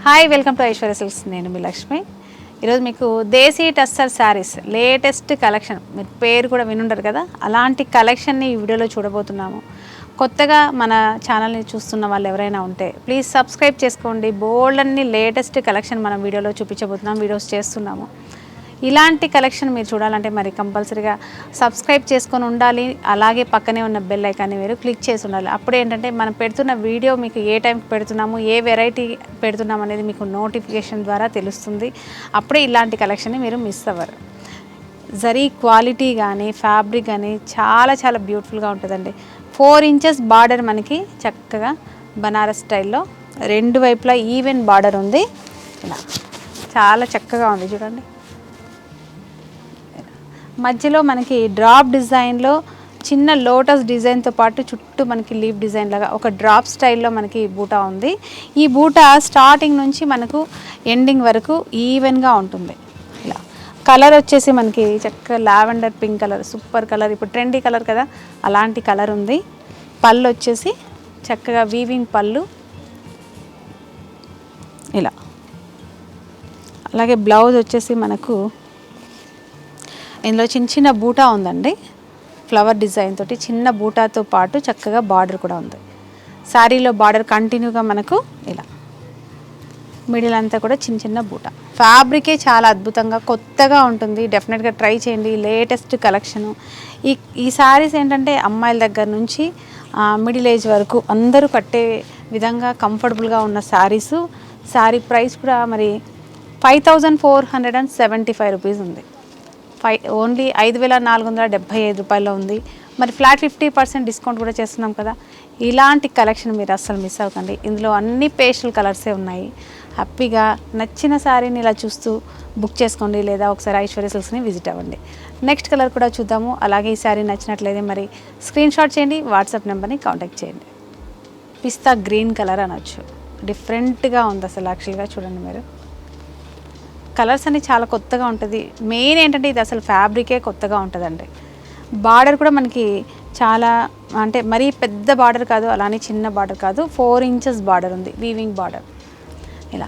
Hi welcome to Aishwarya silks. నేను మీ లక్ష్మి. ఈరోజు మీకు దేశీ టస్సర్ శారీస్ లేటెస్ట్ కలెక్షన్, మీరు పేరు కూడా వినుండరు కదా, అలాంటి కలెక్షన్ని ఈ వీడియోలో చూడబోతున్నాము. కొత్తగా మన ఛానల్ని చూస్తున్న వాళ్ళు ఎవరైనా ఉంటే ప్లీజ్ సబ్స్క్రైబ్ చేసుకోండి. బోల్డ్ అన్ని లేటెస్ట్ కలెక్షన్ మనం వీడియోలో చూపించబోతున్నాం, వీడియోస్ చేస్తున్నాము. ఇలాంటి కలెక్షన్ మీరు చూడాలంటే మరి కంపల్సరీగా సబ్స్క్రైబ్ చేసుకొని ఉండాలి. అలాగే పక్కనే ఉన్న బెల్ ఐకాన్ని మీరు క్లిక్ చేసి ఉండాలి. అప్పుడు ఏంటంటే మనం పెడుతున్న వీడియో మీకు ఏ టైంకి పెడుతున్నాము, ఏ వెరైటీ పెడుతున్నాము అనేది మీకు నోటిఫికేషన్ ద్వారా తెలుస్తుంది. అప్పుడే ఇలాంటి కలెక్షన్ని మీరు మిస్ అవ్వరు. జరీ క్వాలిటీ కానీ ఫ్యాబ్రిక్ కానీ చాలా చాలా బ్యూటిఫుల్గా ఉంటుందండి. 4 ఇంచెస్ బార్డర్ మనకి చక్కగా బనారస్ స్టైల్లో రెండు వైపులా ఈవెన్ బార్డర్ ఉంది. ఇలా చాలా చక్కగా ఉంది చూడండి. మధ్యలో మనకి డ్రాప్ డిజైన్లో చిన్న లోటస్ డిజైన్తో పాటు చుట్టూ మనకి లీఫ్ డిజైన్ లాగా ఒక డ్రాప్ స్టైల్లో మనకి బూటా ఉంది. ఈ బూటా స్టార్టింగ్ నుంచి మనకు ఎండింగ్ వరకు ఈవెన్గా ఉంటుంది. ఇలా కలర్ వచ్చేసి మనకి చక్కగా lavender pink colour, super colour, ఇప్పుడు ట్రెండీ కలర్ కదా, అలాంటి కలర్ ఉంది. పళ్ళు వచ్చేసి చక్కగా వీవింగ్ పళ్ళు ఇలా. అలాగే బ్లౌజ్ వచ్చేసి మనకు ఇందులో చిన్న చిన్న బూటా ఉందండి. ఫ్లవర్ డిజైన్ తోటి చిన్న బూటాతో పాటు చక్కగా బార్డర్ కూడా ఉంది. శారీలో బార్డర్ కంటిన్యూగా మనకు ఇలా మిడిల్ అంతా కూడా చిన్న చిన్న బూటా. ఫ్యాబ్రికే చాలా అద్భుతంగా కొత్తగా ఉంటుంది. డెఫినెట్గా ట్రై చేయండి. Latest collection. ఈ శారీస్ ఏంటంటే అమ్మాయిల దగ్గర నుంచి మిడిల్ ఏజ్ వరకు అందరూ కట్టే విధంగా కంఫర్టబుల్గా ఉన్న శారీసు. శారీ ప్రైస్ కూడా మరి 5475 రూపీస్ ఉంది. ఓన్లీ 5475 రూపాయల్లో ఉంది. మరి ఫ్లాట్ 50% డిస్కౌంట్ కూడా చేస్తున్నాం కదా. ఇలాంటి కలెక్షన్ మీరు అస్సలు మిస్ అవ్వకండి. ఇందులో అన్ని పేస్టల్ కలర్సే ఉన్నాయి. హ్యాపీగా నచ్చిన శారీని ఇలా చూస్తూ బుక్ చేసుకోండి, లేదా ఒకసారి ఐశ్వర్య సిల్క్స్ని విజిట్ అవ్వండి. నెక్స్ట్ కలర్ కూడా చూద్దాము. అలాగే ఈ శారీ నచ్చినట్లయితే మరి స్క్రీన్ షాట్ చేయండి, వాట్సాప్ నెంబర్ని కాంటాక్ట్ చేయండి. పిస్తా గ్రీన్ కలర్ అనొచ్చు, డిఫరెంట్గా ఉంది అసలు. యాక్చువల్గా చూడండి మీరు, కలర్స్ అన్ని చాలా కొత్తగా ఉంటుంది. మెయిన్ ఏంటంటే ఇది అసలు ఫ్యాబ్రికే కొత్తగా ఉంటుందండి. బార్డర్ కూడా మనకి చాలా అంటే మరీ పెద్ద బార్డర్ కాదు, అలానే చిన్న బార్డర్ కాదు, 4 ఇంచెస్ బార్డర్ ఉంది, వీవింగ్ బార్డర్ ఇలా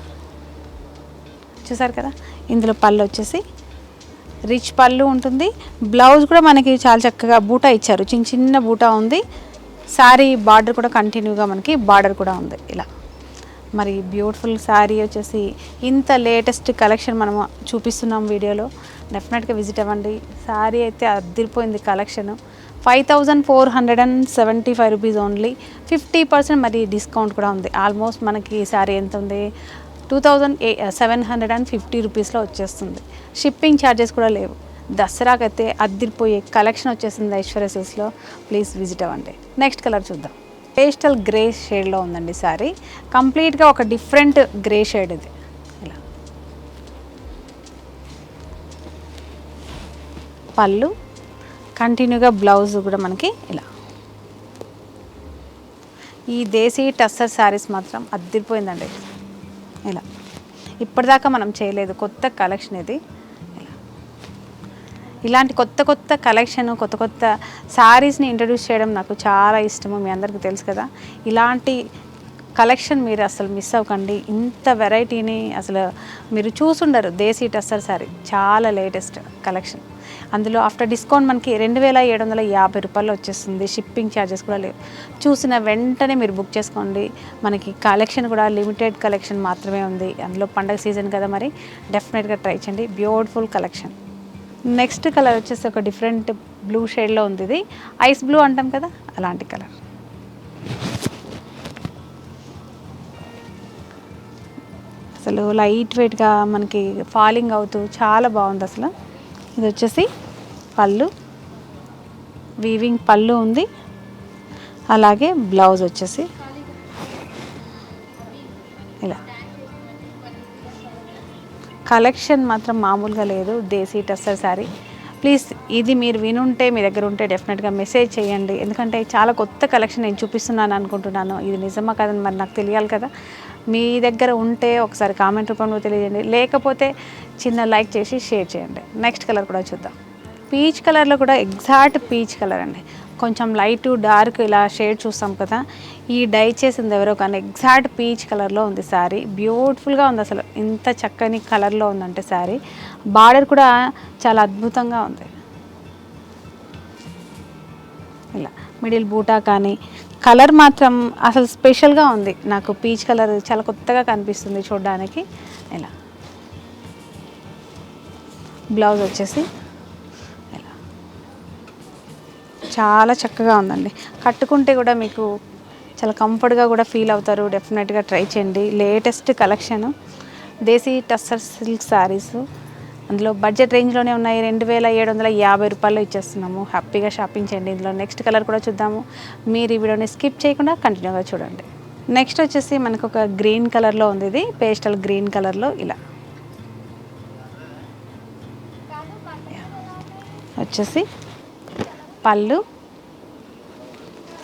చూసారు కదా. ఇందులో పళ్ళు వచ్చేసి రిచ్ పళ్ళు ఉంటుంది. బ్లౌజ్ కూడా మనకి చాలా చక్కగా బూటా ఇచ్చారు, చిన్న చిన్న బూటా ఉంది. శారీ బార్డర్ కూడా కంటిన్యూగా మనకి బార్డర్ కూడా ఉంది ఇలా. మరి బ్యూటిఫుల్ శారీ వచ్చేసి ఇంత లేటెస్ట్ కలెక్షన్ మనం చూపిస్తున్నాం వీడియోలో. డెఫినెట్గా విజిట్ అవ్వండి. శారీ అయితే అదిరిపోయింది కలెక్షన్. 5475 rupees only. 50% మరి డిస్కౌంట్ కూడా ఉంది. ఆల్మోస్ట్ మనకి శారీ ఎంత ఉంది, 2750 రూపీస్లో వచ్చేస్తుంది. షిప్పింగ్ ఛార్జెస్ కూడా లేవు. దసరాకైతే అదిరిపోయే కలెక్షన్ వచ్చేసింది ఐశ్వర్య సిల్క్స్లో. ప్లీజ్ విజిట్ అవ్వండి. నెక్స్ట్ కలర్ చూద్దాం. పేస్టల్ గ్రే షేడ్లో ఉందండి శారీ. కంప్లీట్గా ఒక డిఫరెంట్ గ్రే షేడ్ ఇది ఇలా. పళ్ళు కంటిన్యూగా బ్లౌజ్ కూడా మనకి ఇలా. ఈ దేశీ టస్సర్ శారీస్ మాత్రం అదిరిపోయిందండి ఇలా. ఇప్పటిదాకా మనం చేయలేదు, కొత్త కలెక్షన్ ఇది. ఇలాంటి కొత్త కొత్త కలెక్షన్, కొత్త కొత్త శారీస్ని ఇంట్రడ్యూస్ చేయడం నాకు చాలా ఇష్టము, మీ అందరికీ తెలుసు కదా. ఇలాంటి కలెక్షన్ మీరు అసలు మిస్ అవ్వకండి. ఇంత వెరైటీని అసలు మీరు చూసుండరు. దేశీ టస్సర్ శారీ చాలా లేటెస్ట్ కలెక్షన్. అందులో ఆఫ్టర్ డిస్కౌంట్ మనకి 2750 రూపాయలు వచ్చేస్తుంది. షిప్పింగ్ ఛార్జెస్ కూడా లేవు. చూసిన వెంటనే మీరు బుక్ చేసుకోండి. మనకి కలెక్షన్ కూడా లిమిటెడ్ కలెక్షన్ మాత్రమే ఉంది. అందులో పండగ సీజన్ కదా, మరి డెఫినెట్గా ట్రై చేయండి. Beautiful collection. నెక్స్ట్ కలర్ వచ్చేసి ఒక డిఫరెంట్ బ్లూ షేడ్లో ఉంది. ఇది ఐస్ బ్లూ అంటాం కదా, అలాంటి కలర్. అసలు లైట్ వెయిట్గా మనకి ఫాలింగ్ అవుతూ చాలా బాగుంది అసలు. ఇది వచ్చేసి పళ్ళు, వీవింగ్ పళ్ళు ఉంది. అలాగే బ్లౌజ్ వచ్చేసి ఇలా. కలెక్షన్ మాత్రం మామూలుగా లేదు. దేశీ టస్సర్ శారీ. ప్లీజ్ ఇది మీరు వినుంటే, మీ దగ్గర ఉంటే డెఫినెట్గా మెసేజ్ చేయండి. ఎందుకంటే చాలా కొత్త కలెక్షన్ నేను చూపిస్తున్నాను అనుకుంటున్నాను. ఇది నిజమా కదని మరి నాకు తెలియాలి కదా. మీ దగ్గర ఉంటే ఒకసారి కామెంట్ రూపంలో తెలియజేయండి, లేకపోతే చిన్న లైక్ చేసి షేర్ చేయండి. నెక్స్ట్ కలర్ కూడా చూద్దాం. పీచ్ కలర్లో కూడా ఎగ్జాక్ట్ పీచ్ కలర్ అండి. కొంచెం లైట్ డార్క్ ఇలా షేడ్ చూస్తాం కదా, ఈ డై చేసింది ఎవరో కానీ ఎగ్జాక్ట్ పీచ్ కలర్లో ఉంది శారీ. బ్యూటిఫుల్గా ఉంది అసలు, ఇంత చక్కని కలర్లో ఉందంటే శారీ. బార్డర్ కూడా చాలా అద్భుతంగా ఉంది. ఇలా మిడిల్ బూటా కానీ కలర్ మాత్రం అసలు స్పెషల్గా ఉంది. నాకు పీచ్ కలర్ చాలా కొత్తగా కనిపిస్తుంది చూడడానికి. ఇలా బ్లౌజ్ వచ్చేసి ఇలా చాలా చక్కగా ఉందండి. కట్టుకుంటే కూడా మీకు చాలా కంఫర్ట్గా కూడా ఫీల్ అవుతారు. డెఫినెట్గా ట్రై చేయండి. లేటెస్ట్ కలెక్షన్ దేశీ టస్సర్ సిల్క్ శారీస్, అందులో బడ్జెట్ రేంజ్లోనే ఉన్నాయి. 2750 రూపాయలు ఇచ్చేస్తున్నాము. హ్యాపీగా షాపింగ్ చేయండి. ఇందులో నెక్స్ట్ కలర్ కూడా చూద్దాము. మీరు ఈ వీడియోని స్కిప్ చేయకుండా కంటిన్యూగా చూడండి. నెక్స్ట్ వచ్చేసి మనకు ఒక గ్రీన్ కలర్లో ఉంది. ఇది పేస్టల్ గ్రీన్ కలర్లో ఇలా వచ్చేసి పళ్ళు,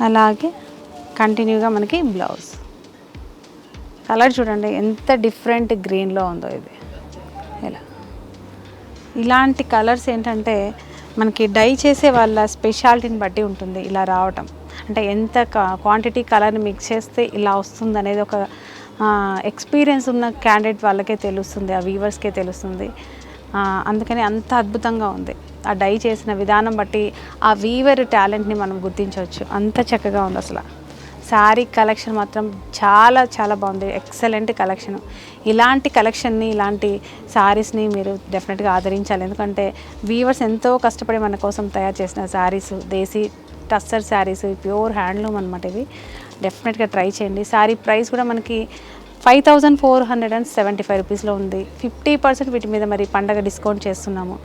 అలాగే కంటిన్యూగా మనకి బ్లౌజ్. కలర్ చూడండి ఎంత డిఫరెంట్ గ్రీన్లో ఉందో ఇది. ఇలా ఇలాంటి కలర్స్ ఏంటంటే మనకి డై చేసే వాళ్ళ స్పెషాలిటీని బట్టి ఉంటుంది ఇలా రావటం. అంటే ఎంత క్వాంటిటీ కలర్ని మిక్స్ చేస్తే ఇలా వస్తుంది అనేది ఒక ఎక్స్పీరియన్స్ ఉన్న క్యాండిడేట్ వాళ్ళకే తెలుస్తుంది, ఆ వీవర్స్కే తెలుస్తుంది. అందుకని అంత అద్భుతంగా ఉంది. ఆ డై చేసిన విధానం బట్టి ఆ వీవర్ టాలెంట్ని మనం గుర్తించవచ్చు. అంత చక్కగా ఉంది అసలు. శారీ కలెక్షన్ మాత్రం చాలా చాలా బాగుంది. Excellent collection. ఇలాంటి కలెక్షన్ని, ఇలాంటి శారీస్ని మీరు డెఫినెట్గా ఆదరించాలి. ఎందుకంటే వీవర్స్ ఎంతో కష్టపడి మన కోసం తయారు చేసిన శారీస్, దేశీ టస్సర్ శారీస్, ప్యూర్ హ్యాండ్లూమ్ అనమాట ఇవి. డెఫినెట్గా ట్రై చేయండి. శారీ ప్రైస్ కూడా మనకి 5475 రూపీస్లో ఉంది. 50% వీటి మీద మరి పండగ డిస్కౌంట్ చేస్తున్నాము.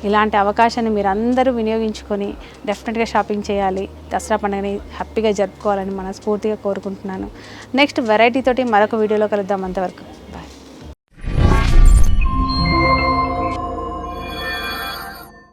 ఇలాంటి అవకాశాన్ని మీరు అందరూ వినియోగించుకొని డెఫినెట్గా షాపింగ్ చేయాలి. దసరా పండుగని హ్యాపీగా జరుపుకోవాలని మనస్ఫూర్తిగా కోరుకుంటున్నాను. నెక్స్ట్ వెరైటీ తోటి మరొక వీడియోలో కలుద్దాం. అంతవరకు